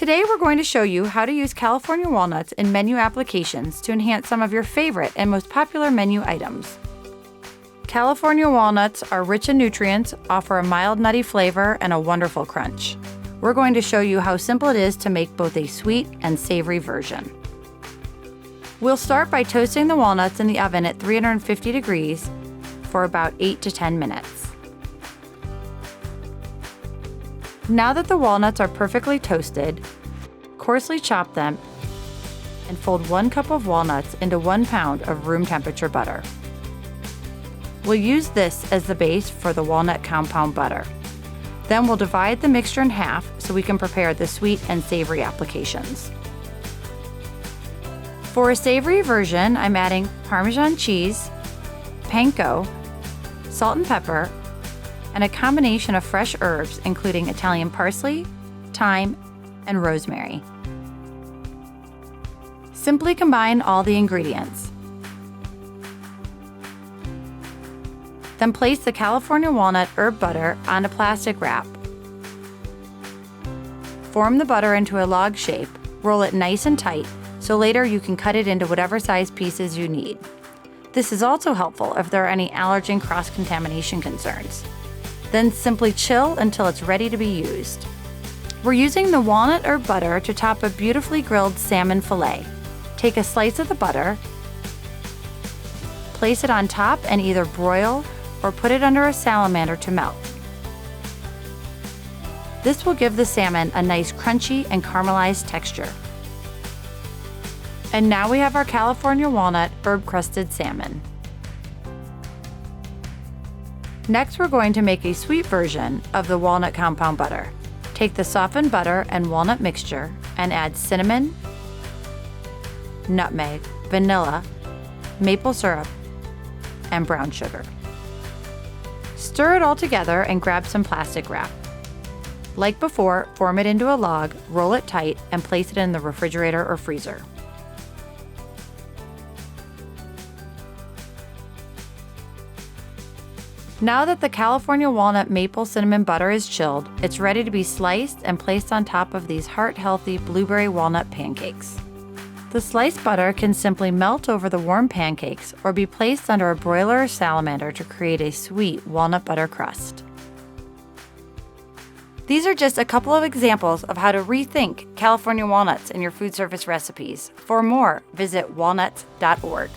Today we're going to show you how to use California walnuts in menu applications to enhance some of your favorite and most popular menu items. California walnuts are rich in nutrients, offer a mild nutty flavor, and a wonderful crunch. We're going to show you how simple it is to make both a sweet and savory version. We'll start by toasting the walnuts in the oven at 350 degrees for about 8 to 10 minutes. Now that the walnuts are perfectly toasted, coarsely chop them and fold 1 cup of walnuts into 1 pound of room temperature butter. We'll use this as the base for the walnut compound butter. Then we'll divide the mixture in half so we can prepare the sweet and savory applications. For a savory version, I'm adding Parmesan cheese, panko, salt and pepper, and a combination of fresh herbs including Italian parsley, thyme, and rosemary. Simply combine all the ingredients. Then place the California walnut herb butter on a plastic wrap. Form the butter into a log shape, roll it nice and tight so later you can cut it into whatever size pieces you need. This is also helpful if there are any allergen cross-contamination concerns. Then simply chill until it's ready to be used. We're using the walnut herb butter to top a beautifully grilled salmon fillet. Take a slice of the butter, place it on top and either broil or put it under a salamander to melt. This will give the salmon a nice crunchy and caramelized texture. And now we have our California walnut herb-crusted salmon. Next, we're going to make a sweet version of the walnut compound butter. Take the softened butter and walnut mixture and add cinnamon, nutmeg, vanilla, maple syrup, and brown sugar. Stir it all together and grab some plastic wrap. Like before, form it into a log, roll it tight, and place it in the refrigerator or freezer. Now that the California walnut maple cinnamon butter is chilled, it's ready to be sliced and placed on top of these heart-healthy blueberry walnut pancakes. The sliced butter can simply melt over the warm pancakes or be placed under a broiler or salamander to create a sweet walnut butter crust. These are just a couple of examples of how to rethink California walnuts in your food service recipes. For more, visit walnuts.org.